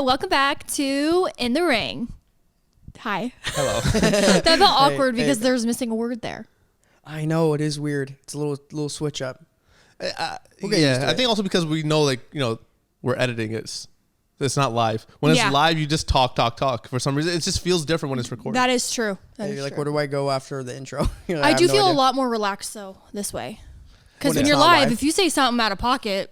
welcome back to In the Ring. Hi. Hello. That felt awkward because there's missing a word there. I know, it is weird. It's a little switch up. Yeah, I think also because we know, like, you know, we're editing it. It's not live. When it's live, you just talk. For some reason, it just feels different when it's recorded. That is true. You're like, where do I go after the intro? Like, I do feel a lot more relaxed though this way. Because when you're live, if you say something out of pocket,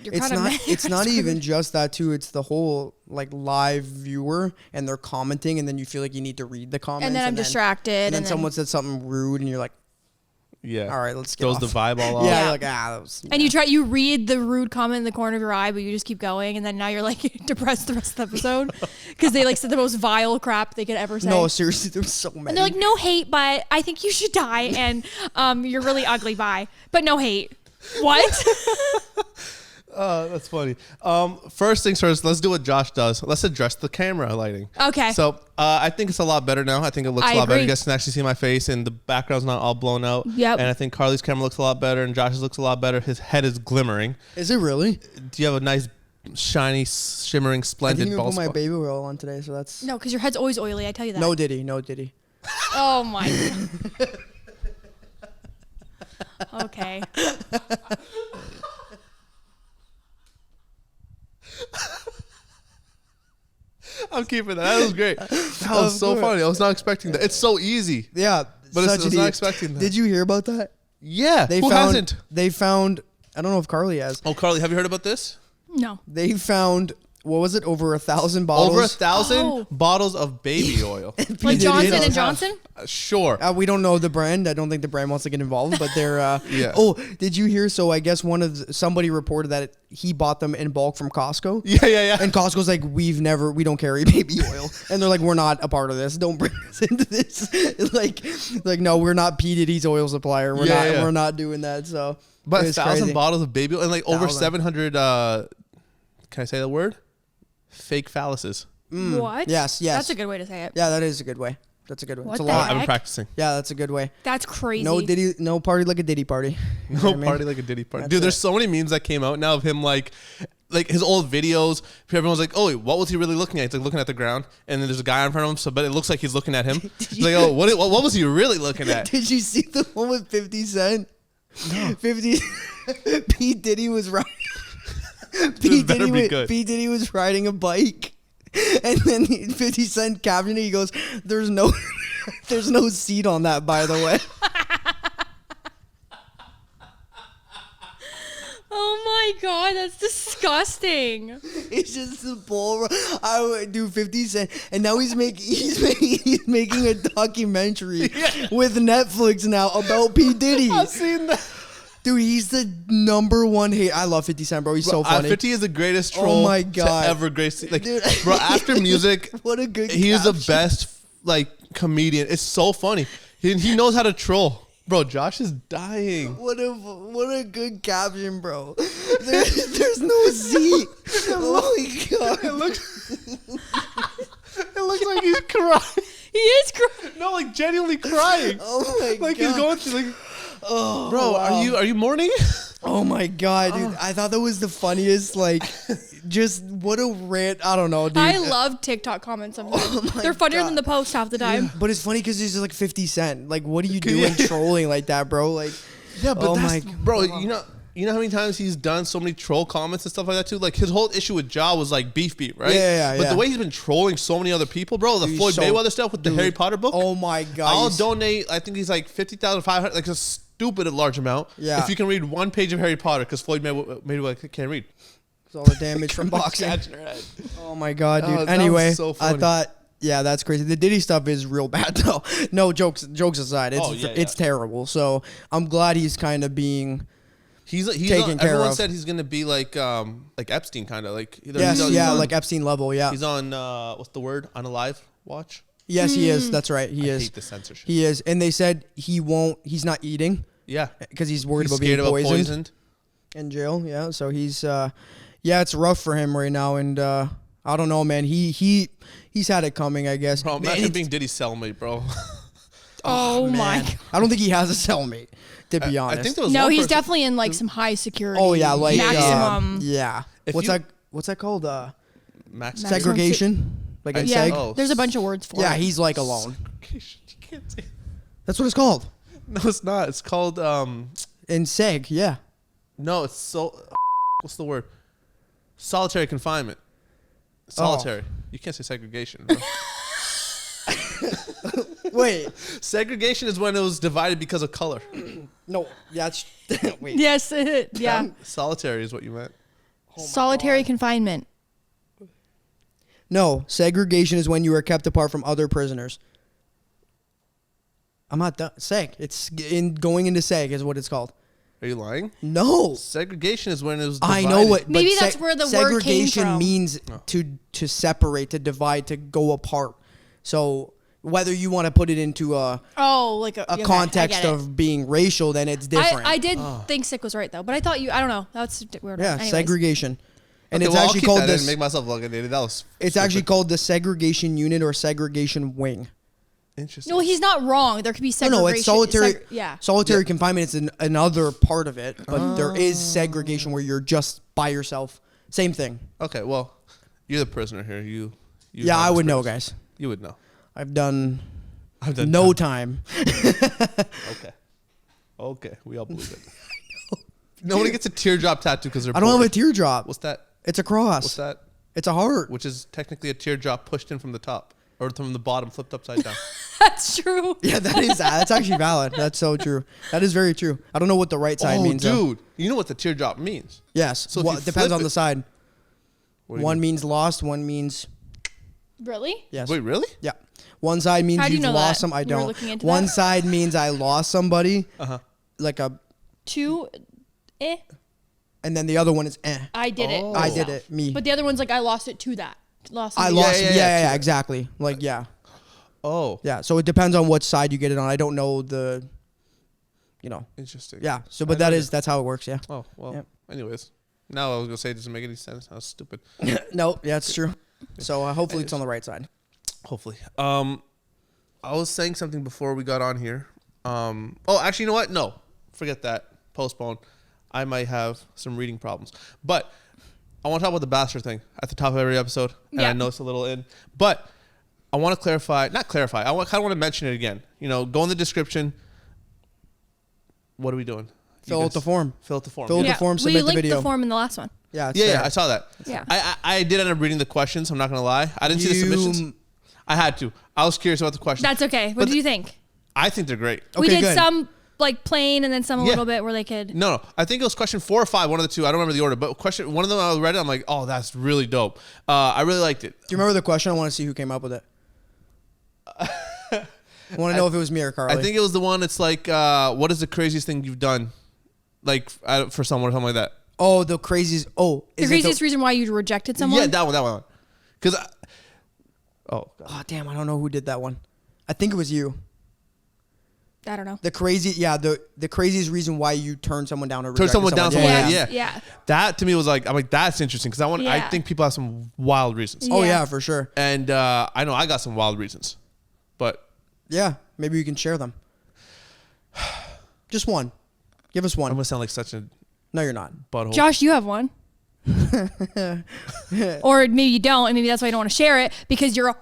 you're kind of mad. It's not even just that too. It's the whole like live viewer and they're commenting, and then you feel like you need to read the comments. And then I'm distracted. And then someone said something rude, and you're like, yeah. All right, let's get throws off. the vibe all off. Yeah, you're like, that was... And you read the rude comment in the corner of your eye, but you just keep going, and then now you're like depressed the rest of the episode because they like said the most vile crap they could ever say. No, seriously, there's so many. And they're like, no hate, but I think you should die, and you're really ugly, bye. But no hate. What? That's funny. First things first, let's do what Josh does. Let's address the camera lighting. Okay. So I think it's a lot better now. I think it looks a lot better. You guys can actually see my face, and the background's not all blown out. Yep. And I think Karlee's camera looks a lot better, and Josh's looks a lot better. His head is glimmering. Is it really? Do you have a nice, shiny, shimmering, splendid I didn't even ball put my spot? baby oil on today, so that's... No, because your head's always oily, I tell you that. No Diddy. Oh my God. Okay. I'm keeping that. That was great. That was so funny. I was not expecting that. It's so easy. Yeah. But I was not expecting that. Did you hear about that? Yeah. Who hasn't? They found, I don't know if Karlee has. Oh, Karlee, have you heard about this? No. They found, what was it, over 1,000 bottles? Over 1,000 bottles of baby oil. Like Johnson and Johnson? Sure. We don't know the brand. I don't think the brand wants to get involved, but they're... Yeah. Oh, did you hear? So I guess somebody reported that he bought them in bulk from Costco. Yeah. And Costco's like, we don't carry baby oil. And they're like, we're not a part of this. Don't bring us into this. like no, we're not P. Diddy's oil supplier. We're not doing that. So, but 1,000 bottles of baby oil and like over 700, can I say the word? Fake phalluses. What? Yes. That's a good way to say it. Yeah, that is a good way. That's a good one. What It's a the lot. heck? I've been practicing. Yeah, that's a good way. That's crazy. No party like a Diddy party. You know No what I mean? party like a Diddy party. That's Dude, there's so many memes that came out now of him like his old videos. Everyone's like, oh, what was he really looking at? He's like looking at the ground, and then there's a guy in front of him, but it looks like he's looking at him. He's like, oh, what was he really looking at? Did you see the one with 50 Cent? No. P. Diddy was riding. P. Diddy was riding a bike. And then 50 Cent captioned it. He goes, there's no seat on that, by the way. Oh my God, that's disgusting. It's just the bull. I would do 50 Cent, and now he's making a documentary with Netflix now about P. Diddy. I've seen that. Dude, he's the #1 hate. I love 50 Cent, bro. He's so funny. 50 is the greatest troll to ever grace. Like, Dude. bro, after music, what a good he is the caption. best like comedian. It's so funny. He knows how to troll. Bro, Josh is dying. What a good caption, bro. There's no seat. Oh my God. It looks like he's crying. He is crying. No, like genuinely crying. Oh my God. Like he's going through like. Oh, bro, wow. are you mourning? Oh my God, dude. I thought that was the funniest, like, just what a rant. I don't know, dude. I love TikTok comments sometimes. They're funnier than the post half the time. Yeah, but it's funny because he's like 50 Cent. Like, what are you doing trolling like that, bro? Like, yeah, but bro, wow. you know how many times he's done so many troll comments and stuff like that too? Like his whole issue with Ja was like beef, right? Yeah. But the way he's been trolling so many other people, bro, the Floyd Mayweather stuff with the Harry Potter book. Oh my God. I'll donate, I think he's like 50,500, like a stupid large amount. Yeah. If you can read one page of Harry Potter, because Floyd Mayweather can't read. It's all the damage from boxing. Oh my God, dude. Anyway, so funny. I thought, yeah, that's crazy. The Diddy stuff is real bad though. No, jokes aside, it's terrible. So I'm glad he's kind of being... He's taken care everyone of. said he's gonna be like Epstein, kind of like. Yes, like Epstein level. Yeah. He's on what's the word? Unalive watch. Yes, he is. That's right. He is. I hate the censorship. He is, and they said he won't. He's not eating. Yeah, because he's worried about being poisoned in jail. Yeah, so he's it's rough for him right now, and I don't know, man. He's had it coming, I guess. Bro, imagine being Diddy's cellmate, bro. Oh my God. I don't think he has a cellmate, to be honest. I think there was no, one he's person. definitely in like some high security. Oh yeah, like maximum. yeah. What's that called? Maximum segregation. Like in Yeah, seg. Oh. there's a bunch of words for it. Yeah, he's like alone. Segregation. You can't say. That's what it's called. No, it's not. It's called In seg, yeah. no, it's what's the word? Solitary confinement. Solitary. You can't say segregation. Bro. Wait. Segregation is when it was divided because of color. No, that's wait. Yes, yeah. Solitary is what you meant. Solitary confinement. No, segregation is when you are kept apart from other prisoners. I'm not done. Seg. It's going into seg is what it's called. Are you lying? No. Segregation is when it was divided. I know what. Maybe that's where the word came segregation from. means to separate, to divide, to go apart. So whether you want to put it into a Like a context of being racial, then it's different. I did think sick was right though, but I thought I don't know. That's weird. Yeah, Anyways. segregation. And Okay, it's well, actually I'll keep called that this. in, make myself look at it. That was. It's stupid. actually called the segregation unit or segregation wing. Interesting. No, he's not wrong. There could be segregation. No, it's solitary. Yeah. Solitary confinement is another part of it, but there is segregation where you're just by yourself. Same thing. Okay, well, you're the prisoner here. You Yeah, have I would know, experience. guys. You would know. I've done no time. Okay, we all believe it. Nobody gets a teardrop tattoo because they're. I don't have a bored. teardrop. What's that? It's a cross. What's that? It's a heart. Which is technically a teardrop pushed in from the top or from the bottom, flipped upside down. That's true. Yeah, that's actually valid. That's so true. That is very true. I don't know what the right side means. Dude, you know what the teardrop means? Yes. So if Well, you it depends flip on the it- side. What do you One mean? means lost. One means Really? yes. Wait, really? Yeah. One side means How do you you've know lost that? some. I You were don't. looking into One that? side means I lost somebody. Like a, Two. and then the other one is I did it. Oh. I did myself. it. Me. But the other one's like I lost it to that. Lost. I it. lost. yeah, Yeah, yeah, exactly. Like yeah. Oh, Yeah. So it depends on what side you get it on. I don't know the. interesting. Yeah. So, I but know that's how it works. Yeah. Oh, well. Yep. Anyways, now I was gonna say it doesn't make any sense. That was stupid. No. Yeah, it's true. So hopefully it's on the right side. Hopefully. I was saying something before we got on here. Actually, you know what? No, forget that. Postpone. I might have some reading problems, but I want to talk about the Bachelor thing at the top of every episode, and Yeah. I know it's a little in, but I want to not clarify. I kind of want to mention it again. Go in the description. What are we doing? Fill out the form. Fill out the form. Fill out yeah. the form. We Submit the linked video. the form in the last one. Yeah. It's Yeah, there. I saw that. Yeah. I did end up reading the questions. I'm not gonna lie. I didn't see the submissions. I had to. I was curious about the questions. That's okay. What But did you think? I think they're great. Okay, We did good. some like plain and then some a Yeah. little bit where they could. No. I think it was question 4 or 5, one of the two. I don't remember the order, but one of them I read it. I'm like, oh, that's really dope. I really liked it. Do you remember the question? I want to see who came up with it. I want to know if it was me or Karlee. I think it was the one. It's like, what is the craziest thing you've done, like for someone or something like that? Oh, the craziest. Oh, The is it craziest reason why you rejected someone? Yeah, that one. Because, God. Oh, damn! I don't know who did that one. I think it was you. I don't know. The craziest reason why you turned someone down or Turn rejected someone down. Someone Yeah. like that, yeah. Yeah. That to me was like, I'm like, that's interesting because I Yeah. think people have some wild reasons, Oh Yeah. yeah, for sure. and I know I got some wild reasons, but Yeah, maybe you can share them. Just one. Give us I'm one. gonna sound like such a No, you're not. butthole. Josh, you have one. Or maybe you don't, and maybe that's why you don't want to share it because you're.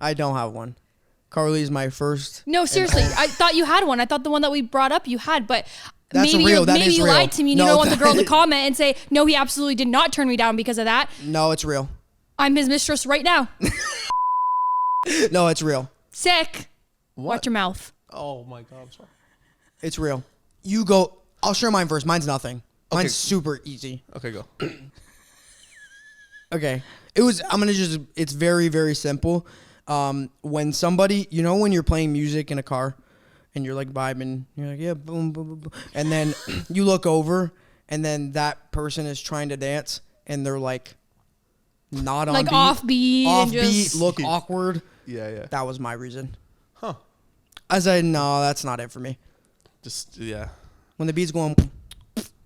I don't have one. Karlee's my first. No, seriously. I thought you had one. I thought the one that we brought up you had, but That's maybe real. That maybe is you real. lied to me and No, you don't want the that girl to is- comment and say, no, he absolutely did not turn me down because of that. No, it's real. I'm his mistress right now. No, it's real. Sick. What? Watch your mouth. Oh my god, I'm sorry. It's real. You go. I'll share mine first. Mine's nothing. Mine's Okay. super easy. Okay, go. Okay. It's very, very simple. When somebody, when you're playing music in a car and you're like vibing, you're like, yeah, boom, boom, boom, boom. And then you look over and then that person is trying to dance and they're like not on Like beat. offbeat and Offbeat, just- look awkward. Yeah. That was my reason. Huh. I said, no, that's not it for me. Just yeah. When the beat's going,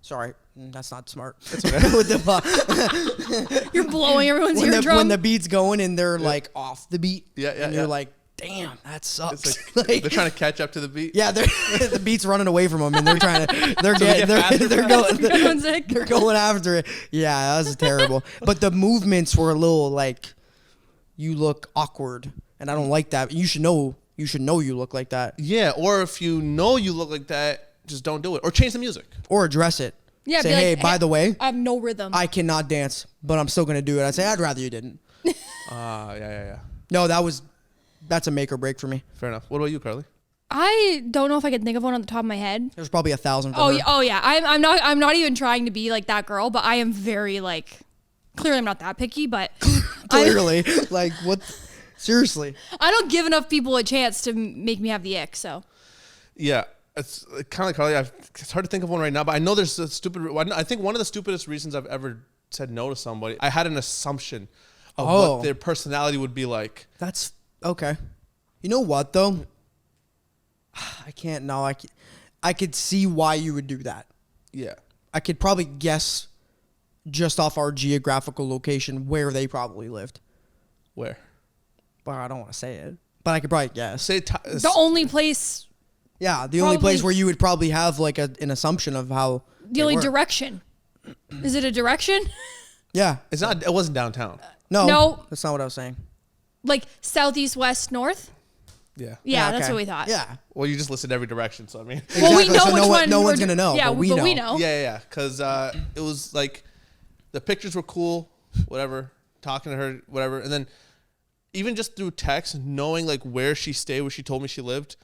sorry, that's not smart. That's okay. With the, You're blowing everyone's eardrum. when the beat's going and they're like off the beat. Yeah, And you're like damn, that sucks. It's like, Like, they're trying to catch up to the beat. yeah, the beat's running away from them, and they're trying to. They're going after it. Yeah, that was terrible. But the movements were a little like, you look awkward, and I don't like that. You should know. You should know you look like that. Yeah, or if you know you look like that, just don't do it, or change the music, or address it. Yeah, say, hey, by the way, I have no rhythm. I cannot dance, but I'm still gonna do it. I say, I'd rather you didn't. Yeah. No, that's a make or break for me. Fair enough. What about you, Karlee? I don't know if I can think of one on the top of my head. There's probably 1,000. Oh yeah. I'm not even trying to be like that girl, but I am very like. Clearly, I'm not that picky, but clearly, like what? Seriously, I don't give enough people a chance to make me have the ick. So. Yeah, it's kind of like Karlee. It's hard to think of one right now, but I know there's a stupid. I think one of the stupidest reasons I've ever said no to somebody, I had an assumption of what their personality would be like. That's okay. You know what though? I can't. No, I could see why you would do that. Yeah, I could probably guess just off our geographical location where they probably lived. Where? Well, I don't want to say it, but I could probably guess. The only place. Yeah, the only place where you would probably have like an assumption of how. The only direction. Is it a direction? Yeah, it's not. It wasn't downtown. No, that's not what I was saying. Like southeast, west, north. Yeah. Yeah, okay. that's what we thought. Yeah. Well, you just listed every direction, so I mean. Exactly. Well, we know so which one. No one's gonna know. Yeah, but we know. we know. Yeah. Because it was like, the pictures were cool, whatever. Talking to her, whatever, and then even just through text, knowing like where she stayed, where she told me she lived,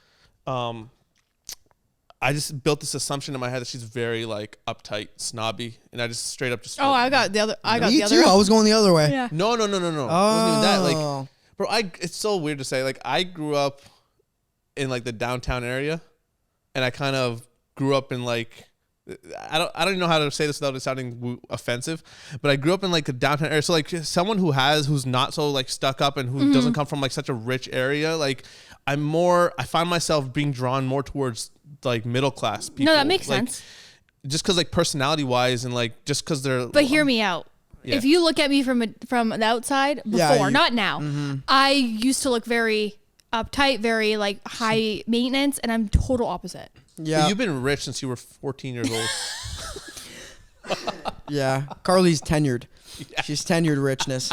I just built this assumption in my head that she's very like uptight, snobby, and I just straight up just. Oh, I got the other. Me too. I was going the other way. Yeah. No. Oh. It wasn't even that. Like, bro, it's so weird to say. Like, I grew up in like the downtown area, and I kind of grew up in like. I don't even know how to say this without it sounding offensive, but I grew up in like a downtown area. So like someone who's not so like stuck up and who doesn't come from like such a rich area, like I find myself being drawn more towards like middle class people. No, that makes like, sense. Just because like personality wise and like just because they're. But hear me out. Yeah. If you look at me from the outside before, not now, I used to look very uptight, very like high maintenance, and I'm total opposite. Yeah. But you've been rich since you were 14 years old. Yeah. Karlee's tenured. Yeah. She's tenured richness.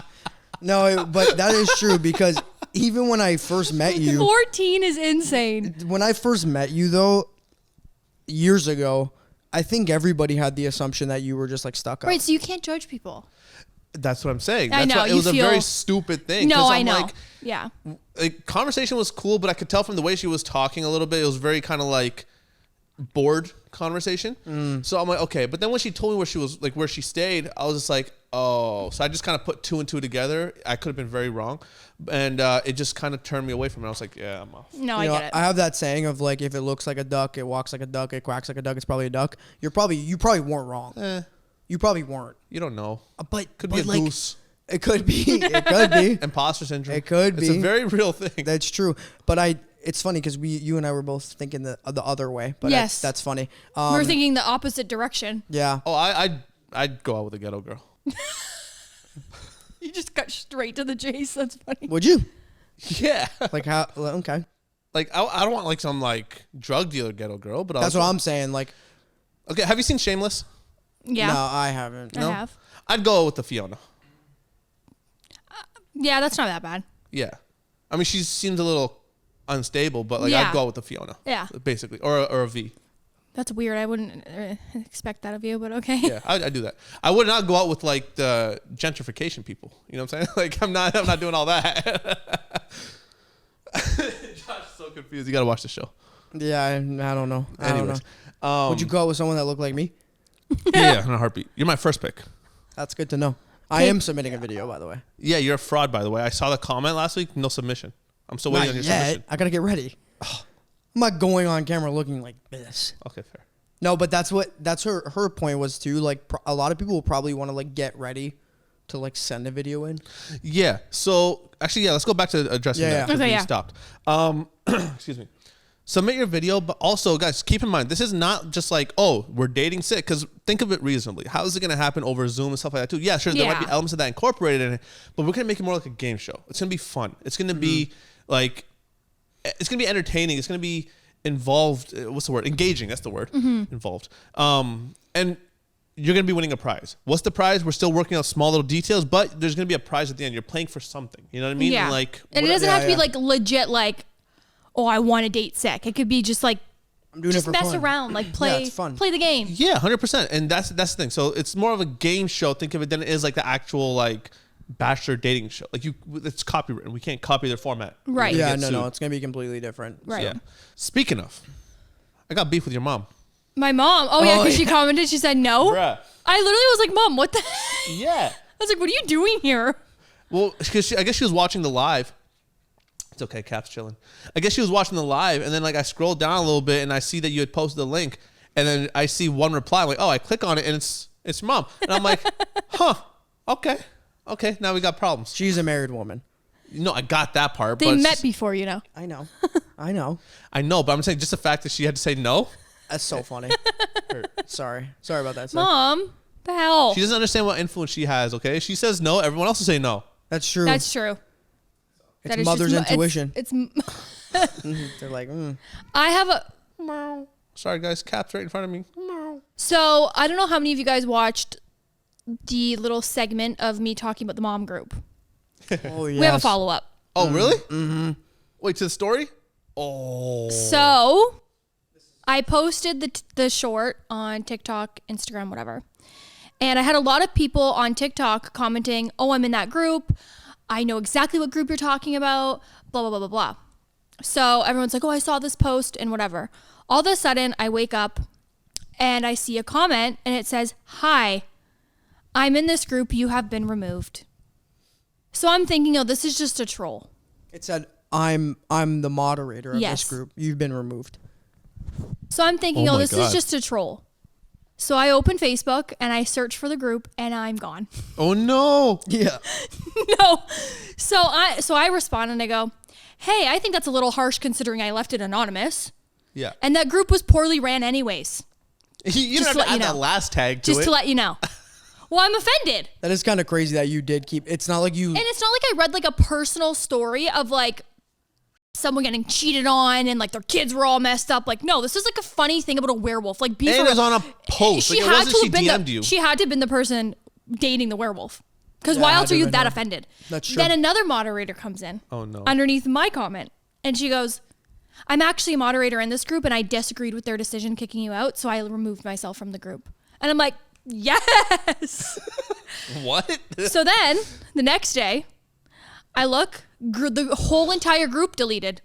No, but that is true because even when I first met you. 14 is insane. When I first met you, though, years ago, I think everybody had the assumption that you were just like stuck up. Right, so you can't judge people. That's what I'm saying. I know. It was a very stupid thing. No, I know. Like, yeah. Like, conversation was cool, but I could tell from the way she was talking a little bit, it was very kind of like bored conversation. So I'm like, okay. But then when she told me where she was, like where she stayed, I was just like, oh. So I just kind of put two and two together. I could have been very wrong, and it just kind of turned me away from it. I was like, yeah, I'm off. No, I get it. I have that saying of like, if it looks like a duck, it walks like a duck, it quacks like a duck, it's probably a duck. You probably weren't wrong. You probably weren't. You don't know. But could be a goose. It could be. It could be. Imposter syndrome. It could be. It's a very real thing. That's true. But it's funny because you and I were both thinking the other way. But yes, that's funny. We're thinking the opposite direction. Yeah. Oh, I'd go out with a ghetto girl. You just got straight to the chase. That's funny. Would you? Yeah. Like how? Okay. Like I don't want like some like drug dealer ghetto girl, but that's what I'm saying. Like, okay, have you seen Shameless? Yeah. No, I haven't. I have. I'd go with the Fiona. Yeah, that's not that bad. Yeah. I mean, she seems a little unstable, but like I'd go with the Fiona. Yeah. Basically, or a V. That's weird. I wouldn't expect that of you, but okay. Yeah, I do that. I would not go out with like the gentrification people. You know what I'm saying? Like I'm not doing all that. Josh's so confused. You got to watch the show. Yeah, I don't know. Anyways, would you go out with someone that looked like me? Yeah, in a heartbeat. You're my first pick. That's good to know. I am submitting a video, by the way. Yeah, you're a fraud, by the way. I saw the comment last week. No submission. I'm still waiting on your submission. I gotta get ready. I'm not going on camera looking like this. Okay, fair. No, but that's her point was too. Like a lot of people will probably want to like get ready to like send a video in. Yeah. So actually, let's go back to addressing that. Okay, we stopped. Excuse me. Submit your video, but also, guys, keep in mind, this is not just like, oh, we're dating sick, because think of it reasonably. How is it going to happen over Zoom and stuff like that, too? Yeah, sure, there might be elements of that incorporated in it, but we're going to make it more like a game show. It's going to be fun. It's going to be, like, it's gonna be entertaining. It's gonna be involved. What's the word? Engaging. That's the word. Involved. And you're going to be winning a prize. What's the prize? We're still working out small little details, but there's going to be a prize at the end. You're playing for something. You know what I mean? Yeah. And it doesn't have to be like legit, like, oh, I want to date sick. It could be just like, I'm doing just it for mess fun. around, like play, it's fun. play the game. Yeah, 100%. And that's the thing. So it's more of a game show. Think of it than it is like the actual like Bachelor dating show. Like it's copywritten. We can't copy their format. Right. Yeah, no. It's going to be completely different. Right. Yeah. Speaking of, I got beef with your mom. My mom. Oh, yeah, because she commented. She said no. Bruh. I literally was like, Mom, what the? Yeah. I was like, what are you doing here? Well, because I guess she was watching the live. It's okay, Cap's chilling. I guess she was watching the live, and then like I scrolled down a little bit, and I see that you had posted the link, and then I see one reply. I'm like, oh, I click on it, and it's Mom, and I'm like, huh, okay, now we got problems. She's a married woman. No, I got that part. They met before, you know. I know. I know. But I'm saying just the fact that she had to say no. That's so funny. Sorry about that. Mom, the hell? She doesn't understand what influence she has. Okay, she says no, everyone else will say no. That's true. That's true. It's That is mother's just, intuition. It's They're like, I have a. Sorry, guys, Cap's right in front of me. So I don't know how many of you guys watched the little segment of me talking about the mom group. oh yeah. We have a follow up. Oh, really? Mm-hmm. Wait, to the story? Oh. So I posted the short on TikTok, Instagram, whatever. And I had a lot of people on TikTok commenting, oh, I'm in that group. I know exactly what group you're talking about, blah, blah, blah, blah, blah. So everyone's like, oh, I saw this post and whatever. All of a sudden, I wake up and I see a comment and it says, hi, I'm in this group. You have been removed. So I'm thinking, oh, this is just a troll. It said, I'm the moderator of Yes. this group. You've been removed. So I'm thinking, Oh oh, my this God. is just a troll. So I open Facebook and I search for the group and I'm gone. Oh no. Yeah. No. So I respond and I go, hey, I think that's a little harsh considering I left it anonymous. Yeah. And that group was poorly ran anyways. You Just don't to let have you to add know. that last tag to Just it. to let you know. Well, I'm offended. That is kind of crazy that you did keep. It's not like you. And it's not like I read like a personal story of like someone getting cheated on and like their kids were all messed up. Like, no, this is like a funny thing about a werewolf. Like, be And for it was real. on a post. Like, it wasn't she DM'd you. She had to have been the person dating the werewolf. Because Yeah, why it else had are to you have been that her. offended? That's true. Then another moderator comes in. Oh, no. Underneath my comment. And she goes, I'm actually a moderator in this group and I disagreed with their decision kicking you out. So I removed myself from the group. And I'm like, yes. What? So then the next day I look, the whole entire group deleted.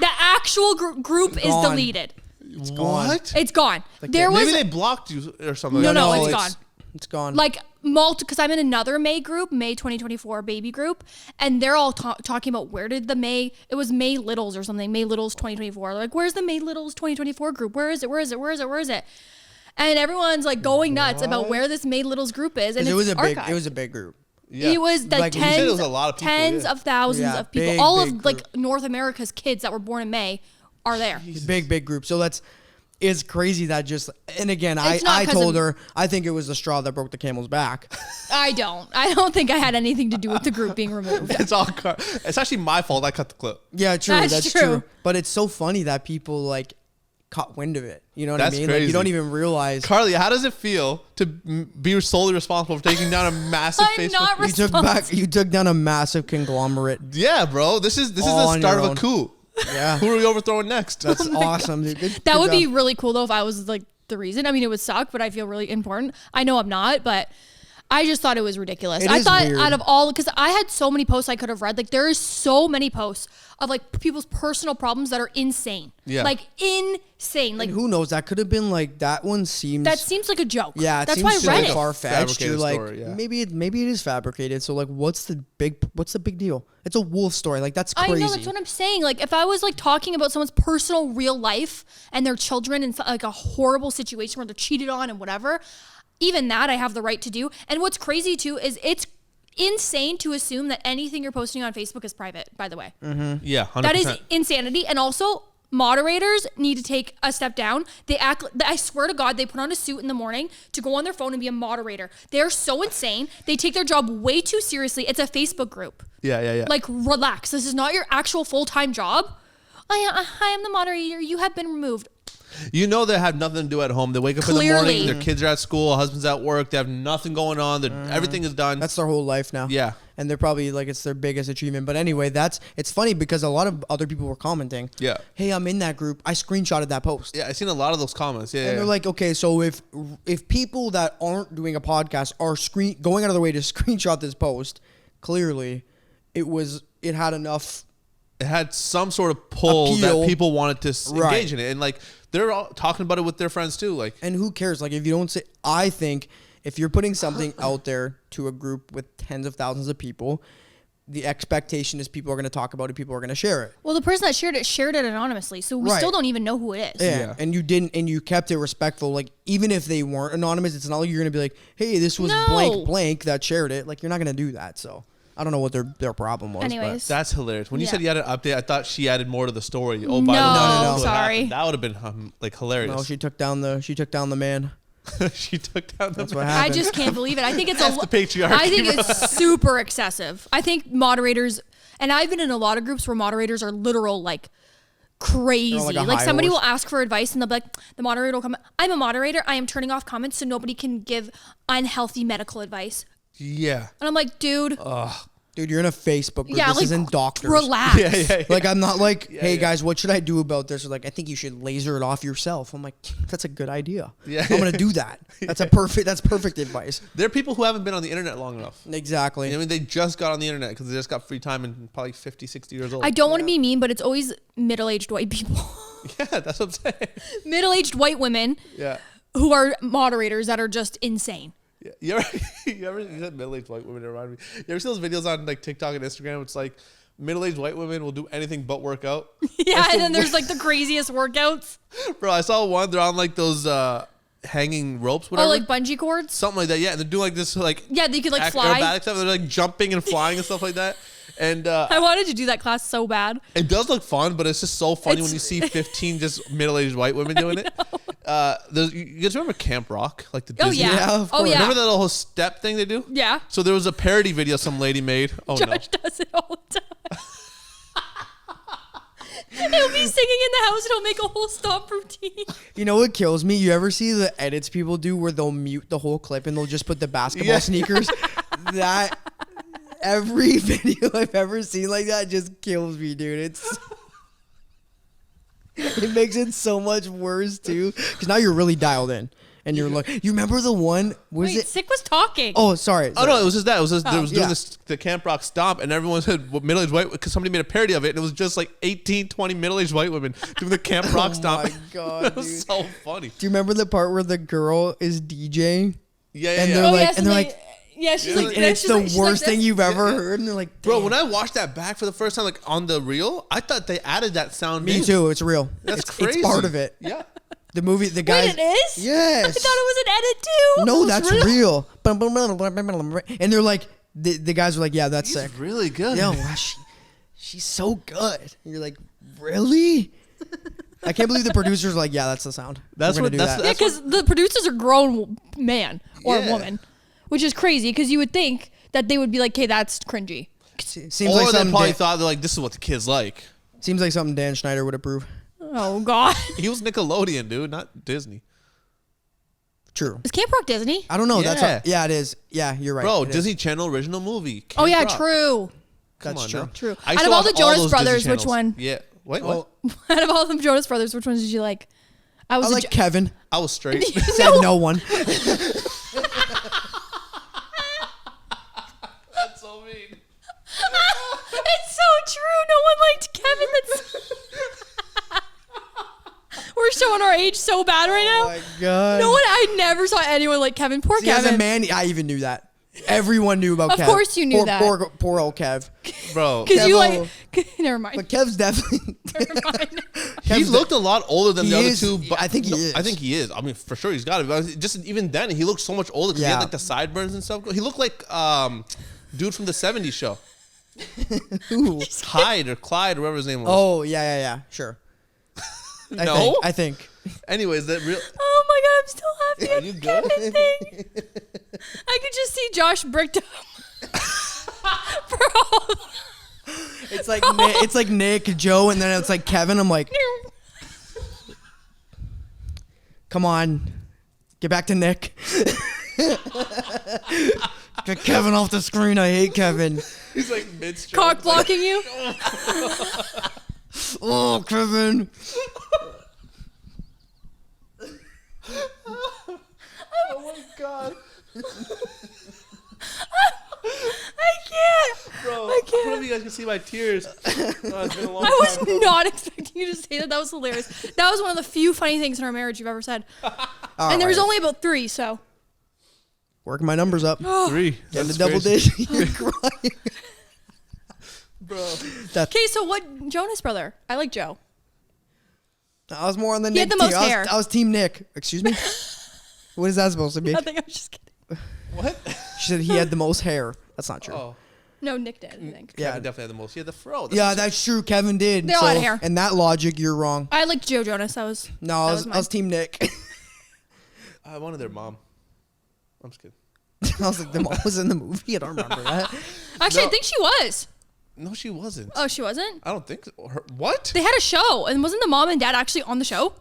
The actual group is Gone. deleted. It's gone. What? It's gone. Like There was Maybe they blocked you or something. No, like that. it's gone. It's gone. like because I'm in another May group, May 2024 baby group, and they're all talking about where did the May, it was May Littles or something, May Littles 2024. Like, where's the May Littles 2024 group? Where is it? And everyone's like going nuts about where this May Littles group is, and it it's was a archived. big. It was a big group. Yeah. It was like Like, you said tens, it was a lot of people, tens yeah. of thousands Yeah, of people. big, All big of like group. North America's kids that were born in May are there. Big group. So it's crazy that just. And again, It's not I 'cause told of- her I think it was the straw that broke the camel's back. I don't think I had anything to do with the group being removed. It's all it's actually my fault. I cut the clip. Yeah, true. That's That's true. true. But it's so funny that people like caught wind of it. You know what That's I mean? Like, crazy. you don't even realize. Karlee, how does it feel to be solely responsible for taking down a massive I'm Facebook? not You took down a massive conglomerate. Yeah, bro. This is the On start your of a own. coup. Yeah. Who are we overthrowing next? That's awesome, dude. That would be really cool though if I was like the reason. I mean, it would suck, but I feel really important. I know I'm not, but I just thought it was ridiculous. It I is thought weird. out of all, because I had so many posts I could have read. Like there is so many posts of like people's personal problems that are insane. Yeah. Like insane. Like And who knows? That could have been like that one seems. that seems like a joke. Yeah, it that's seems why I too read like it. far fetched. You're Fabricated like story, yeah. maybe it is fabricated. So like, what's the big deal? It's a wolf story. Like that's crazy. I know, that's what I'm saying. Like, if I was like talking about someone's personal real life and their children in like a horrible situation where they're cheated on and whatever, even that I have the right to do. And what's crazy too is it's insane to assume that anything you're posting on Facebook is private, by the way. Yeah, 100%. That is insanity. And also, moderators need to take a step down. I swear to God, they put on a suit in the morning to go on their phone and be a moderator. They're so insane. They take their job way too seriously. It's a Facebook group. Yeah. Like, relax. This is not your actual full-time job. I am the moderator. You have been removed. You know they have nothing to do at home. They wake up in the morning, their kids are at school, husband's at work, they have nothing going on, everything is done. That's their whole life now. Yeah. And they're probably like, it's their biggest achievement. But anyway, it's funny because a lot of other people were commenting. Yeah. Hey, I'm in that group. I screenshotted that post. Yeah, I've seen a lot of those comments. Yeah. And they're like, okay, so if people that aren't doing a podcast are going out of their way to screenshot this post, clearly it had enough. It had some sort of pull that people wanted to engage in it. And like, they're all talking about it with their friends too. Like, and who cares? Like, if you don't say, I think if you're putting something out there to a group with tens of thousands of people, the expectation is people are going to talk about it. People are going to share it. Well, the person that shared it anonymously. So we still don't even know who it is. Yeah. And you kept it respectful. Like, even if they weren't anonymous, it's not like you're going to be like, hey, this was blank that shared it. Like, you're not going to do that. So I don't know what their problem was. Anyways. But that's hilarious. When you said you had an update, I thought she added more to the story. Oh, no, sorry. That would have been like hilarious. No, she took down the man. She took down the That's what happened. I just can't believe it. I think it's the patriarchy. I think it's super excessive. I think moderators, and I've been in a lot of groups where moderators are literal like crazy. Like somebody will ask for advice and they'll be like, the moderator will come, I'm a moderator. I am turning off comments so nobody can give unhealthy medical advice. Yeah. And I'm like, dude. Dude, you're in a Facebook group. Yeah, this like, isn't doctors. Relax. Yeah. Like, I'm not like, hey, guys, what should I do about this? Or like, I think you should laser it off yourself. I'm like, that's a good idea. Yeah. I'm going to do that. That's perfect advice. There are people who haven't been on the internet long enough. Exactly. I mean, they just got on the internet because they just got free time and probably 50, 60 years old. I don't want to be mean, but it's always middle-aged white people. Yeah, that's what I'm saying. Middle-aged white women who are moderators that are just insane. Yeah. You said middle-aged white women, it reminded me. You ever see those videos on like TikTok and Instagram? It's like middle-aged white women will do anything but work out. Yeah, and then there's like the craziest workouts. Bro, I saw one. They're on like those hanging ropes, whatever. Oh, like bungee cords? Something like that, yeah. And they're doing like this like... Yeah, they could like fly. Acrobatic stuff. They're like jumping and flying and stuff like that. And I wanted to do that class so bad. It does look fun, but it's just so funny when you see 15 just middle-aged white women doing it. You guys remember Camp Rock? Like the Disney? Of course. Remember that whole step thing they do? Yeah. So there was a parody video some lady made. Oh, Josh does it all the time. He'll be singing in the house and he'll make a whole stomp routine. You know what kills me? You ever see the edits people do where they'll mute the whole clip and they'll just put the basketball sneakers? That... Every video I've ever seen like that just kills me, dude. It makes it so much worse too, because now you're really dialed in, and you're like, you remember the one? Sick was talking. Oh, sorry. Oh no, it was just that. It was just there was doing the Camp Rock stomp, and everyone said middle-aged white because somebody made a parody of it, and it was just like 18, 20 middle-aged white women doing the Camp Rock stomp. Oh my god, it was so funny. Do you remember the part where the girl is DJing? Yeah. And they're like. Yeah, she's like, and it's the worst thing you've ever heard. And they're like, bro, when I watched that back for the first time, like on the reel, I thought they added that sound. Me too. It's real. That's crazy. It's part of it. Yeah. The movie, the guy. Wait, it is? Yes. I thought it was an edit too. No, that's real. And they're like, the guys are like, yeah, that's sick. Really good. Yeah, wow, she's so good. And you're like, really? I can't believe the producers are like, yeah, that's the sound. That's what. Yeah, because the producers are grown man or woman. Which is crazy because you would think that they would be like, hey, that's cringy. Seems or like they probably thought they're like, this is what the kids like. Seems like something Dan Schneider would approve. Oh, God. He was Nickelodeon, dude, not Disney. True. Is Camp Rock Disney? I don't know. Yeah. Yeah, it is. Yeah, you're right. Bro, Disney Channel original movie. Camp Rock. Come True. That's on true. now. True. Out of all the Jonas Brothers, which one? Yeah. Wait, what? Out of all the Jonas Brothers, which ones did you like? I like Kevin. I was straight. Said no one. It's so true. No one liked Kevin. We're showing our age so bad right now. Oh my god. No one. I never saw anyone like Kevin. Poor Kevin. As a man, I even knew that. Everyone knew about Kev. Of course you knew that. Poor old Kev. Bro. Because you like... Never mind. But Kev's definitely... Never mind. He looked a lot older than the other two. But I think he is. I think he is. I mean, for sure he's got it. But just even then, he looked so much older because he had like the sideburns and stuff. He looked like dude from the 70s show. Who? Hyde or Clyde or whatever his name was. Oh, yeah. Sure. No? I think. Anyways, that real... Oh my god, I'm still happy. Are you good? Kevin thing. I could just see Josh bricked up for all. It's like Nick, Joe, and then it's like Kevin. I'm like, come on, get back to Nick. Get Kevin off the screen. I hate Kevin. He's like mid-stroke. Cock blocking you. Oh, Kevin. Oh my god. I can't. Bro, I can't. I don't know if you guys can see my tears. It's been a long I was time. not expecting you to say that. That was hilarious. That was one of the few funny things in our marriage you've ever said. And there was only about 3, so. Working my numbers up. 3. Getting That's the double crazy. digit. You're crying. Bro. Okay, so what Jonas Brother? I like Joe. I was more on the He Nick had the most team. hair. I was team Nick. Excuse me? What is that supposed to be? I think I was just kidding. What? She said he had the most hair. That's not true. Oh. No, Nick did, I think. Yeah. Kevin definitely had the most. He had the fro. Yeah, that's true. Kevin did. They all had hair. And that logic, you're wrong. I liked Joe Jonas. That was No, that I was team Nick. I wanted their mom. I'm just kidding. I was like, the mom was in the movie. I don't remember that. Actually, No. I think she was. No, she wasn't. Oh, she wasn't? I don't think so. What? They had a show, and wasn't the mom and dad actually on the show?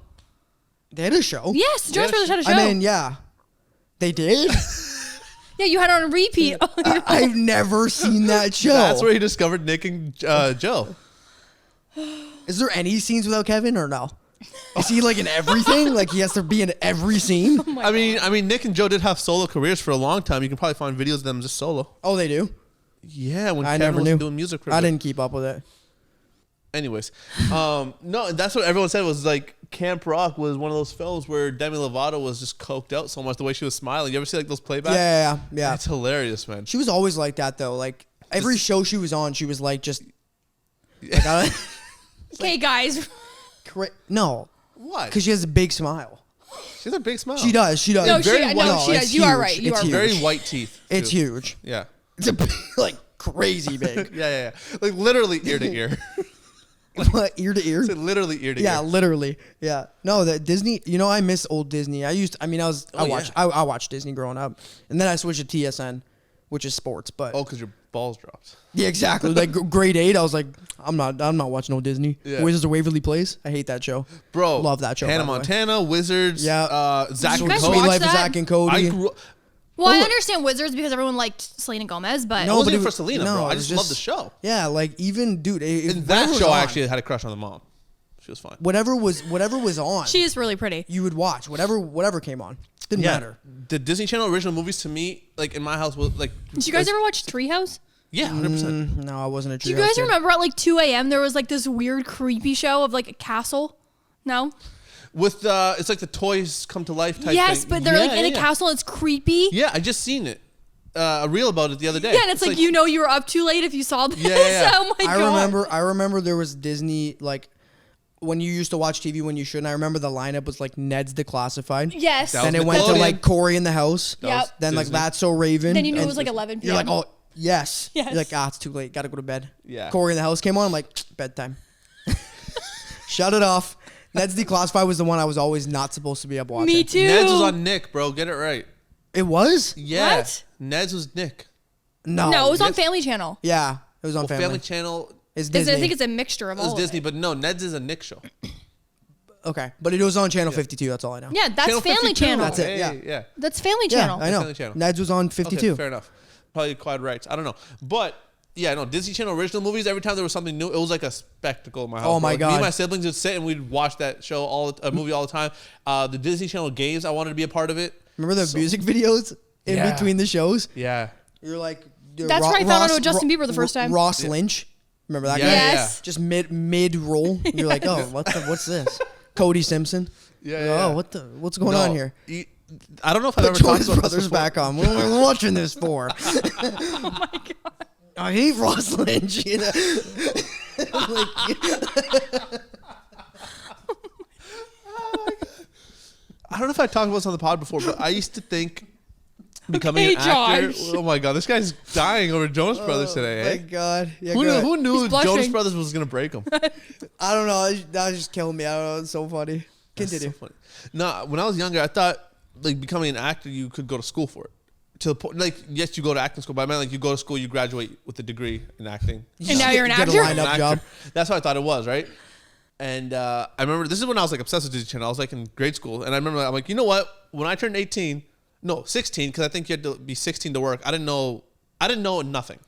They had a show. Yes, Jonas Brothers had a show. I mean, yeah. They did? Yeah, you had it on repeat. I've never seen that show. That's where he discovered Nick and Joe. Is there any scenes without Kevin or no? Is he like in everything? Like he has to be in every scene? I mean, Nick and Joe did have solo careers for a long time. You can probably find videos of them just solo. Oh, they do? Yeah, when I Kevin never was knew. doing music for a I bit. didn't keep up with it. Anyways, no, that's what everyone said was like Camp Rock was one of those films where Demi Lovato was just coked out so much the way she was smiling. You ever see like those playbacks? Yeah. It's hilarious, man. She was always like that though. Like every show she was on, she was like just. Like, Okay, guys. no, What? because she has a big smile. She has a big smile. She does. She does. No, Very she white. does. it's You are huge. right. You It's are huge. right. Very white teeth. It's too. huge. Yeah. It's a big, like crazy big. Yeah. Like literally ear to ear. What, ear to ear? It's literally ear to Yeah, ear. literally. Yeah. No, that Disney. You know, I miss old Disney. I watched Disney growing up, and then I switched to TSN, which is sports. But Oh, because your balls dropped. yeah, exactly. Like grade 8, I was like, I'm not watching no Disney. Yeah. Wizards of Waverly Place. I hate that show. Bro, Love that show. Hannah by the way. Montana, Wizards, Yeah. Zach You and guys Sweet Cody. watch Life of that? Zach and Cody. I grew Well, I understand Wizards because everyone liked Selena Gomez, but No, but wasn't it even for was- Selena, no, bro. I it was just love the show. Yeah, like even dude, In that show, I actually had a crush on the mom. She was fine. whatever was on. she is really pretty. You would watch whatever came on. Didn't matter. The Disney Channel original movies to me, like in my house, was like. Did you guys ever watch Treehouse? Yeah, 100%. No, I wasn't a. Do you guys remember at like 2 a.m. there was like this weird creepy show of like a castle? No? With it's like the toys come to life type Yes, thing. but they're like Yeah, in a yeah. castle. It's creepy. Yeah, I just seen it. A reel about it the other day. Yeah, and it's like you know you were up too late if you saw this. Yeah. Oh my god. I remember there was Disney like when you used to watch TV when you shouldn't. I remember the lineup was like Ned's Declassified. Yes. That Then was it went to Nickelodeon. like Corey in the House. Yep. was Then like Disney. That's So Raven. Then you knew it and was like 11 You're like, p.m. oh yes. Yes. You're like, it's too late. Gotta go to bed. Yeah. Corey in the House came on. I'm like, bedtime. Shut it off. Ned's Declassified was the one I was always not supposed to be up watching. Me too. Ned's was on Nick, bro. Get it right. It was? Yeah. What? Ned's was Nick. No. No, it was on Yes. Family Channel. Yeah, it was on Well, Family. Family Channel It's I Disney. think it's a mixture of is all Disney, of it. but no, Ned's is a Nick show. Okay, but it was on Channel 52. That's all I know. Yeah, that's Channel Family 52. Channel. That's it, Hey, yeah. yeah. That's Family Yeah, Channel. I know. Family Channel. Ned's was on 52. Okay, fair enough. Probably acquired rights. I don't know. But yeah, no, Disney Channel original movies, every time there was something new, it was like a spectacle in my house. Oh my bro. Me God. and my siblings would sit and we'd watch that show movie all the time. The Disney Channel games, I wanted to be a part of it. Remember the music videos in Yeah. between the shows? Yeah. You're like, That's where I found out about Justin Bieber the first time. Ross Lynch. Remember that Yeah, guy? yeah, Yes. Just mid roll. You're like, oh, what's this? Cody Simpson. Yeah, You're like, yeah. Oh, what's going on here? I don't know if I've Put ever talked Jonas about Brothers this before. back on. What am I watching this for? Oh my god. I hate Ross Lynch. You know? I don't know if I talked about this on the pod before, but I used to think becoming Okay, an actor. Josh. Oh my god, this guy's dying over Jonas Brothers today. My Eh? God. Yeah, Who go knew, ahead. who knew He's Jonas blushing. Brothers was gonna break him? I don't know. That was just killing me. I don't know. It's so funny. That's Continue. so funny. No, when I was younger, I thought like becoming an actor, you could go to school for it. to the point, like, yes, you go to acting school, but I meant like you go to school, you graduate with a degree in acting. And now you're an actor? Get a lineup job. That's what I thought it was, right? And I remember this is when I was like obsessed with Disney Channel. I was like in grade school, and I remember I'm like, you know what? When I turned 16, because I think you had to be 16 to work. I didn't know nothing.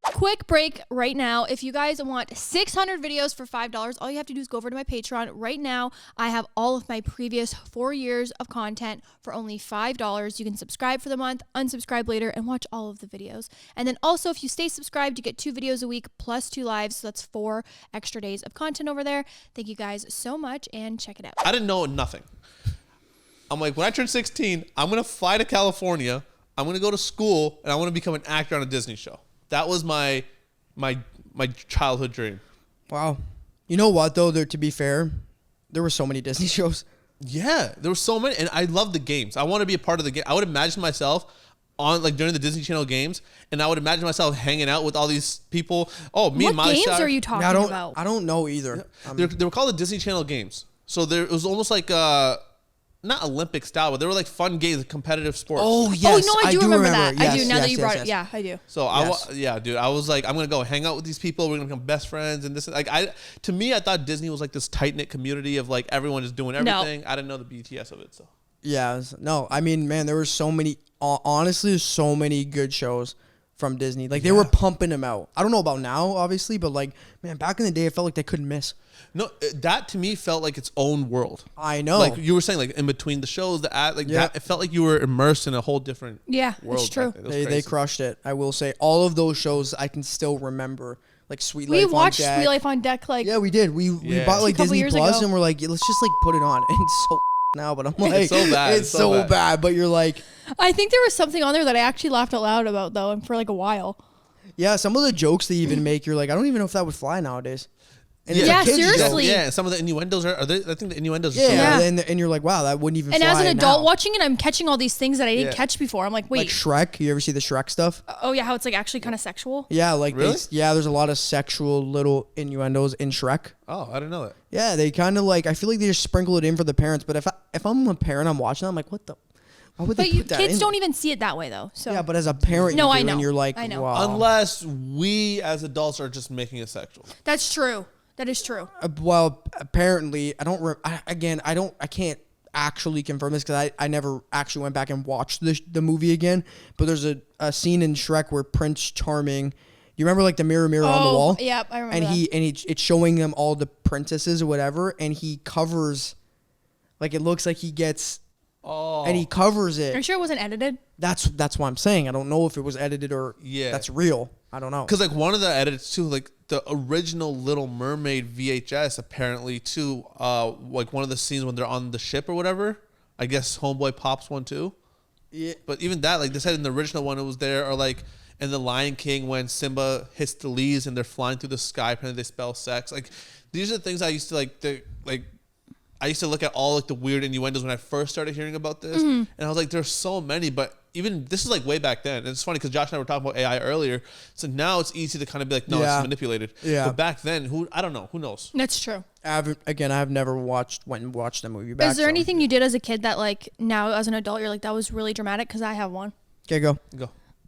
Quick break right now. If you guys want 600 videos for $5, all you have to do is go over to my Patreon. Right now, I have all of my previous 4 years of content for only $5. You can subscribe for the month, unsubscribe later, and watch all of the videos. And then also, if you stay subscribed, you get 2 videos a week plus 2 lives. So that's 4 extra days of content over there. Thank you guys so much, and check it out. I didn't know nothing. I'm like, when I turn 16, I'm going to fly to California. I'm going to go to school, and I want to become an actor on a Disney show. That was my childhood dream. Wow. You know what, though? To be fair, there were so many Disney shows. Yeah, there were so many, and I love the games. I want to be a part of the game. I would imagine myself on like during the Disney Channel games, and I would imagine myself hanging out with all these people. Oh, me and Miley What games Cyrus. are you talking about? I don't know either. They were called the Disney Channel games. So it was almost like not Olympic style, but they were like fun games, like competitive sports. Oh yes, oh no, I do remember that. Yes, I do. Now that you brought yes. it, yeah, I do. So dude, I was like, I'm gonna go hang out with these people. We're gonna become best friends, and this. Like, to me, I thought Disney was like this tight knit community of like everyone just doing everything. I didn't know the BTS of it. So yeah, no, I mean, man, there were so many. Honestly, there's so many good shows from Disney. Like they were pumping them out. I don't know about now, obviously, but like, man, back in the day, I felt like they couldn't miss. No, that to me felt like its own world. I know. Like you were saying, like in between the shows, that it felt like you were immersed in a whole different world. It's true. They crushed it. I will say, all of those shows I can still remember. Like Sweet Life on Deck. We watched Sweet Life on Deck. Like we did. We bought like Disney Plus and we're like, let's just like put it on. And it's so now, but I'm like, it's so bad. It's so bad. But you're like, I think there was something on there that I actually laughed out loud about though, and for like a while. Yeah, some of the jokes they even make, you're like, I don't even know if that would fly nowadays. And yeah, seriously. Yeah, some of the innuendos are they? I think the innuendos. Yeah, and you're like, wow, that wouldn't even. And fly as an adult now. watching it, I'm catching all these things that I didn't catch before. I'm like, wait, like Shrek. You ever see the Shrek stuff? Oh yeah, how it's like actually kind of sexual. Yeah, like really? There's a lot of sexual little innuendos in Shrek. Oh, I didn't know that. Yeah, they kind of like. I feel like they just sprinkle it in for the parents. But if I'm a parent, I'm watching. I'm like, what the. Why would they put that kids in? don't even see it that way though. So yeah, but as a parent, no, you do, I know. And you're like, I know. Wow. Unless we as adults are just making it sexual. That's true. That is true. Well, apparently, I don't. I can't actually confirm this because I never actually went back and watched the movie again. But there's a scene in Shrek where Prince Charming. You remember like the mirror on the wall? Yeah, I remember. And it's showing them all the princesses or whatever, and he covers. Like it looks like he gets. Oh. And he covers it. Are you sure it wasn't edited? That's what I'm saying. I don't know if it was edited or that's real. I don't know. Because like one of the edits too, like the original Little Mermaid VHS apparently too, like one of the scenes when they're on the ship or whatever. I guess Homeboy pops one too. Yeah. But even that, like they said in the original one, it was there, or like in the Lion King when Simba hits the leaves and they're flying through the sky, and they spell sex. Like these are the things I used to like. I used to look at all like the weird innuendos when I first started hearing about this, and I was like, "There's so many." But even this is like way back then. And it's funny because Josh and I were talking about AI earlier. So now it's easy to kind of be like, "No, it's manipulated." Yeah. But back then, I don't know. Who knows? That's true. I've never went and watched the movie back. Is there anything you did as a kid that like now as an adult you're like that was really dramatic? Because I have one. Okay, go.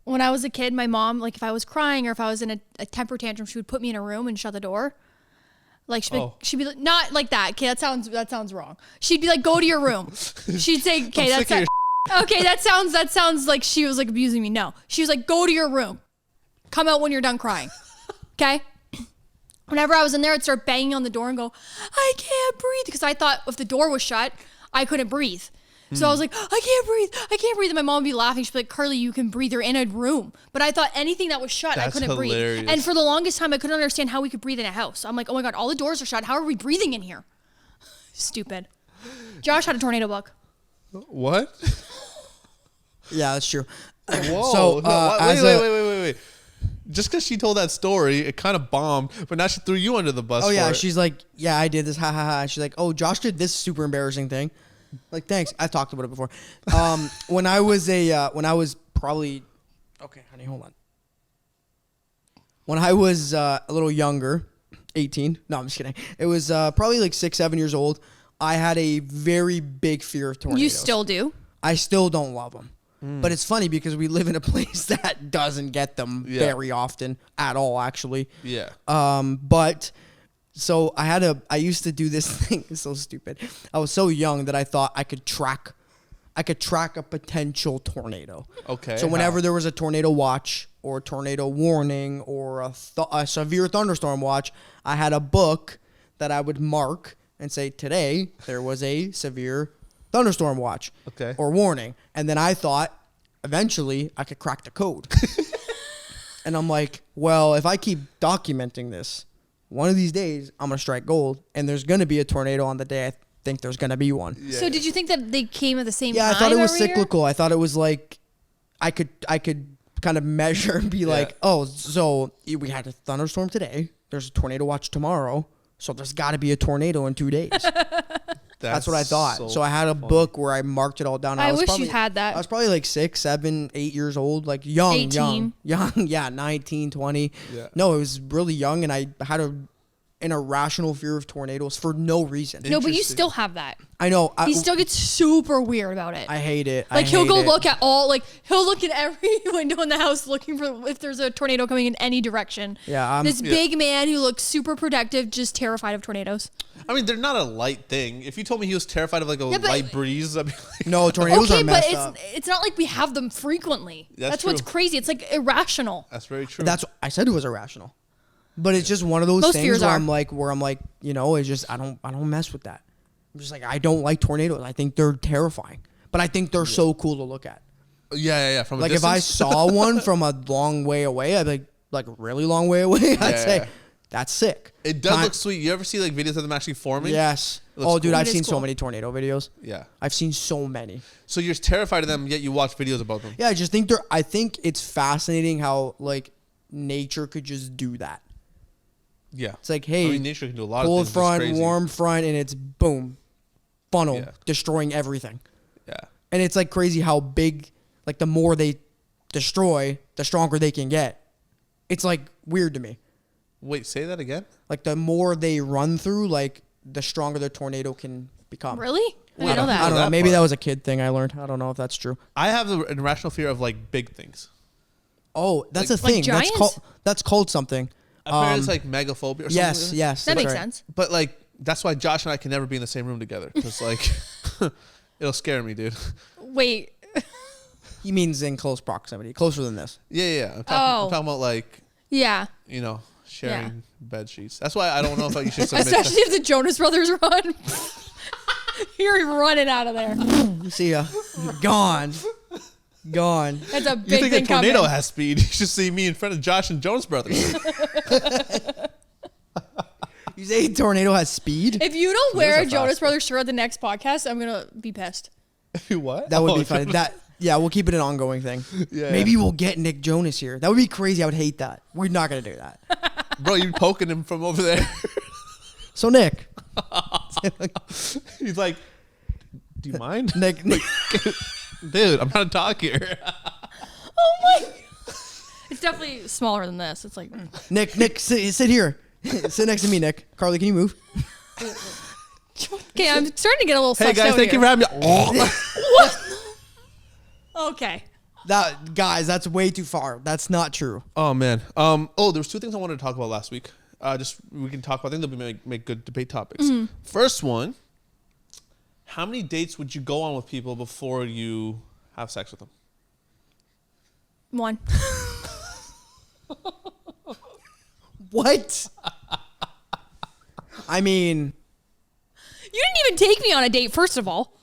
When I was a kid, my mom, like if I was crying or if I was in a temper tantrum, she would put me in a room and shut the door. Like she'd be like, not like that. Okay, that sounds wrong. She'd be like, go to your room. She'd say, okay, that sounds like she was like abusing me. No, she was like, go to your room. Come out when you're done crying. Okay. Whenever I was in there, I'd start banging on the door and go, I can't breathe, because I thought if the door was shut, I couldn't breathe. So I was like, I can't breathe. And my mom would be laughing. She'd be like, Karlee, you can breathe. You're in a room. But I thought anything that was shut, I couldn't breathe. And for the longest time, I couldn't understand how we could breathe in a house. I'm like, oh my God, all the doors are shut. How are we breathing in here? Stupid. Josh had a tornado bug. What? Yeah, that's true. Whoa. So, wait. Just because she told that story, it kind of bombed, but now she threw you under the bus. Oh, yeah. She's like, yeah, I did this. Ha, ha, ha. She's like, oh, Josh did this super embarrassing thing. Like, thanks. I talked about it before. When I was probably, okay, honey, hold on. When I was a little younger, 18. No, I'm just kidding. It was probably like 6, 7 years old. I had a very big fear of tornadoes. You still do? I still don't love them. But it's funny because we live in a place that doesn't get them very often at all, actually. Yeah. But so I used to do this thing. It's so stupid. I was so young that I thought I could track a potential tornado. Okay. So whenever there was a tornado watch or a tornado warning or a severe thunderstorm watch, I had a book that I would mark and say, today there was a severe thunderstorm watch or warning. And then I thought eventually I could crack the code. And I'm like, well, if I keep documenting this, one of these days I'm going to strike gold and there's going to be a tornado on the day I think there's going to be one. Yeah. So did you think that they came at the same time? Yeah, I thought it was cyclical. Year? I thought it was like I could kind of measure and be like, oh, so we had a thunderstorm today. There's a tornado watch tomorrow. So there's got to be a tornado in 2 days. That's what I thought. So I had a book where I marked it all down. I wish you had that. I was probably like 6, 7, 8 years old, like young. 18. Yeah, 19, 20. Yeah. No, it was really young, and I had an irrational fear of tornadoes for no reason. No, but you still have that. I know. He still gets super weird about it. I hate it. Like he'll go look at he'll look at every window in the house looking for if there's a tornado coming in any direction. Yeah. This big man who looks super protective, just terrified of tornadoes. I mean, they're not a light thing. If you told me he was terrified of like a light breeze, I'd be like, no, tornadoes are messed up. It's not like we have them frequently. That's what's crazy. It's like irrational. That's very true. I said it was irrational. But it's just one of those things where I'm like, it's just I don't mess with that. I'm just like, I don't like tornadoes. I think they're terrifying, but I think they're so cool to look at. Yeah. From like a if I saw one from a long way away, I'd be like really long way away. I'd say that's sick. It does look sweet. You ever see like videos of them actually forming? Yes. Oh, dude, I've seen so many tornado videos. Yeah. I've seen so many. So you're terrified of them, yet you watch videos about them. Yeah, I just think I think it's fascinating how like nature could just do that. Yeah. It's like, hey, nature can do a lot cold of things. front, warm front, and it's boom, funnel, destroying everything. Yeah. And it's like crazy how big, like the more they destroy, the stronger they can get. It's like weird to me. Wait, say that again? Like the more they run through, like the stronger the tornado can become. Really? I didn't know that. I don't know. Maybe that was a kid thing I learned. I don't know if that's true. I have the irrational fear of like big things. Oh, that's a thing. That's called something. Apparently it's like megaphobia or something. Yes. That makes sense. But like, that's why Josh and I can never be in the same room together. Because like, it'll scare me, dude. Wait. He means in close proximity. Closer than this. Yeah. I'm talking about like, sharing bed sheets. That's why I don't know if you should submit especially if the Jonas Brothers run. You're running out of there. See ya. Gone. That's a big thing. You think a tornado has speed? You should see me in front of Josh and Jonas Brothers. You say tornado has speed? If you don't wear a Jonas Brothers shirt at the next podcast, I'm gonna be pissed. What? That would be funny. We'll keep it an ongoing thing. Yeah. Maybe we'll get Nick Jonas here. That would be crazy. I would hate that. We're not gonna do that. Bro, you're poking him from over there. So Nick. He's like, do you mind? Nick. Dude, I'm not a dog here. Oh my! It's definitely smaller than this. It's like Nick, sit here. Sit next to me, Nick. Karlee, can you move? Okay, I'm starting to get a little. Hey guys, thank you for having me. What? Okay. Guys, that's way too far. That's not true. Oh man. There's 2 things I wanted to talk about last week. We can talk about. I think they'll make good debate topics. Mm-hmm. First one. How many dates would you go on with people before you have sex with them? 1. What? I mean, you didn't even take me on a date, first of all.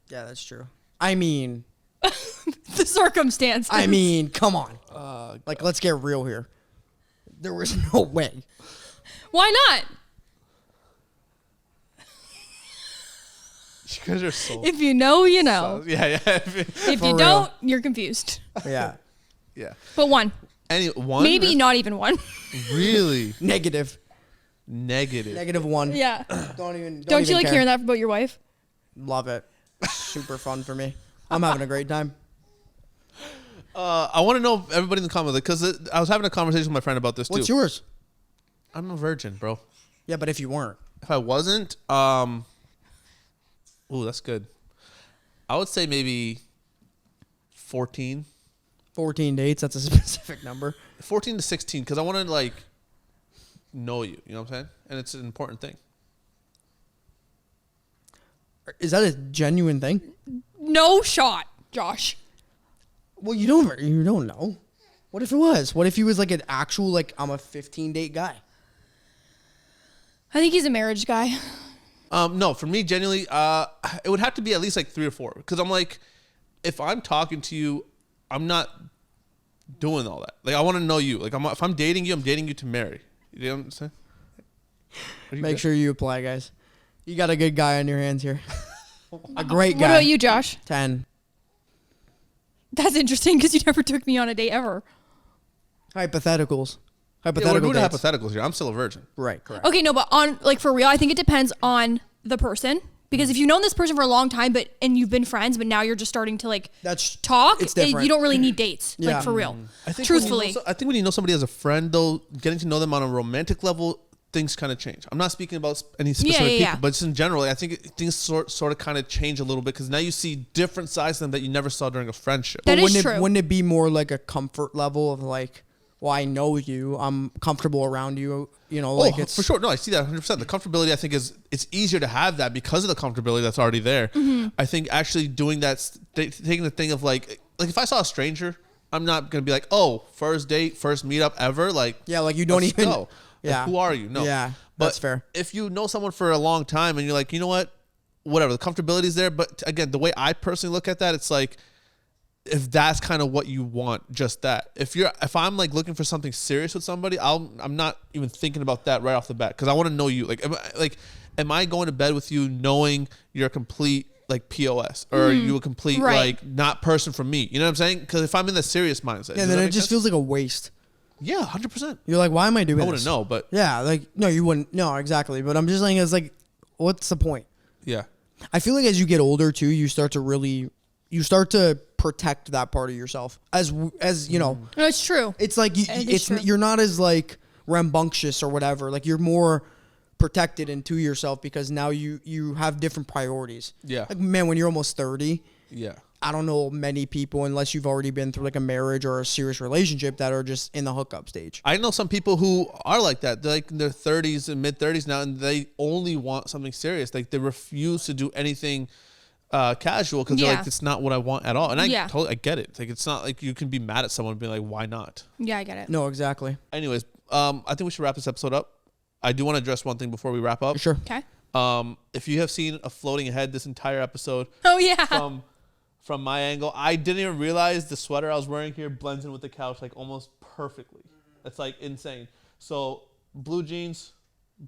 Yeah, that's true. I mean, the circumstance. I mean, come on. Let's get real here. There was no way. Why not? Because you're so. If you know, you know. Yeah. If you don't, you're confused. Yeah. But 1. One? Maybe not even 1. Really? Negative. -1. Yeah. Don't you like care. hearing that about your wife? Love it. Super fun for me. I'm having a great time. I want to know everybody in the comments because I was having a conversation with my friend about this too. What's yours? I'm a virgin, bro. Yeah, but if you weren't. If I wasn't, ooh, that's good. I would say maybe 14. 14 dates. That's a specific number. 14 to 16, because I want to like know you. You know what I'm saying? And it's an important thing. Is that a genuine thing? No shot, Josh. Well, you don't know. What if it was? What if he was like an actual like I'm a 15 date guy? I think he's a marriage guy. No, for me, genuinely, it would have to be at least like 3 or 4, because I'm like, if I'm talking to you, I'm not doing all that. Like, I want to know you. Like, if I'm dating you, I'm dating you to marry. You know what I'm saying? Make sure you apply, guys. You got a good guy on your hands here. A great guy. What about you, Josh? 10. That's interesting because you never took me on a date ever. Hypotheticals. Yeah, we're doing hypotheticals here. I'm still a virgin. Right, correct. Okay, no, but on like for real, I think it depends on the person. Because if you've known this person for a long time, and you've been friends, but now you're just starting to like talk, it's different. You don't really need dates, like for real. I think Truthfully, I think when you know somebody as a friend, though, getting to know them on a romantic level, things kind of change. I'm not speaking about any specific people, but just in general, I think things sort of kind of change a little bit, because now you see different sides of them that you never saw during a friendship. That is true. Wouldn't it be more like a comfort level of like, well, I know you, I'm comfortable around you, you know, like it's for sure. No, I see that 100%. The comfortability, I think, it's easier to have that because of the comfortability that's already there. Mm-hmm. I think actually doing that, taking the thing of like if I saw a stranger, I'm not gonna be like, oh, first date, first meetup ever, like like you don't even know. Yeah, like, who are you? No, but that's fair. If you know someone for a long time and you're like, you know what, whatever, the comfortability is there. But again, the way I personally look at that, it's like, if that's kind of what you want, just that. If I'm like looking for something serious with somebody, I'm not even thinking about that right off the bat, because I want to know you. Like, am I going to bed with you knowing you're a complete like POS, or are you a complete like not person for me? You know what I'm saying? Because if I'm in the serious mindset, then it just feels like a waste. Yeah, 100%. You're like, why am I doing this? I wouldn't know, but like no, you wouldn't. No, exactly. But I'm just saying, it's like, what's the point? Yeah, I feel like as you get older too, you start to protect that part of yourself as you know. No, it's true. It's like you're not as like rambunctious or whatever. Like you're more protected into yourself, because now you have different priorities. Yeah. Like, man, when you're almost 30, yeah, I don't know many people, unless you've already been through like a marriage or a serious relationship, that are just in the hookup stage. I know some people who are like that. They're like in their 30s and mid 30s now, and they only want something serious. Like they refuse to do anything casual, because they're like, it's not what I want at all. And I get it. Like, it's not like you can be mad at someone and be like, why not? Yeah, I get it. No, exactly. Anyways, I think we should wrap this episode up. I do want to address one thing before we wrap up. Sure. Okay. If you have seen a floating head this entire episode, from my angle, I didn't even realize the sweater I was wearing here blends in with the couch like almost perfectly. It's like insane. So blue jeans,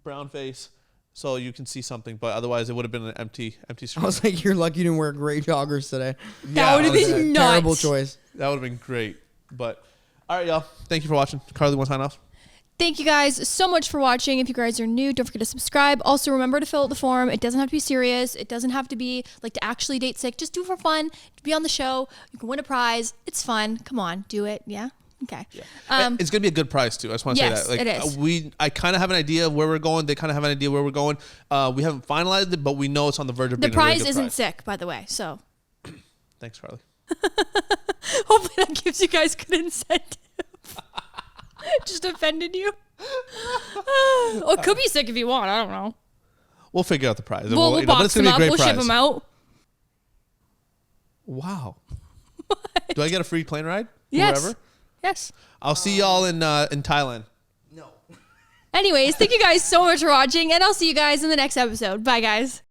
brown face, so you can see something, but otherwise it would have been an empty screen. I was like, you're lucky you didn't wear gray joggers today. That would have been nuts. Terrible choice. That would have been great. But all right, y'all. Thank you for watching. Karlee, want to sign off? Thank you guys so much for watching. If you guys are new, don't forget to subscribe. Also, remember to fill out the form. It doesn't have to be serious. It doesn't have to be like to actually date sick. Just do it for fun. Be on the show. You can win a prize. It's fun. Come on, do it. Yeah. Okay. Yeah. It's gonna be a good prize too. I just want to say that. Like, it is. I kind of have an idea of where we're going. They kind of have an idea where we're going. We haven't finalized it, but we know it's on the verge of being a really good prize. The prize isn't sick, by the way. So. Thanks, Karlee. Hopefully that gives you guys good incentive. Just offended you. Well, it could be sick if you want. I don't know. We'll figure out the prize. We'll box them up. We'll ship them out. Wow. Do I get a free plane ride? Yes. Wherever? Yes. I'll see y'all in Thailand. No. Anyways, thank you guys so much for watching, and I'll see you guys in the next episode. Bye, guys.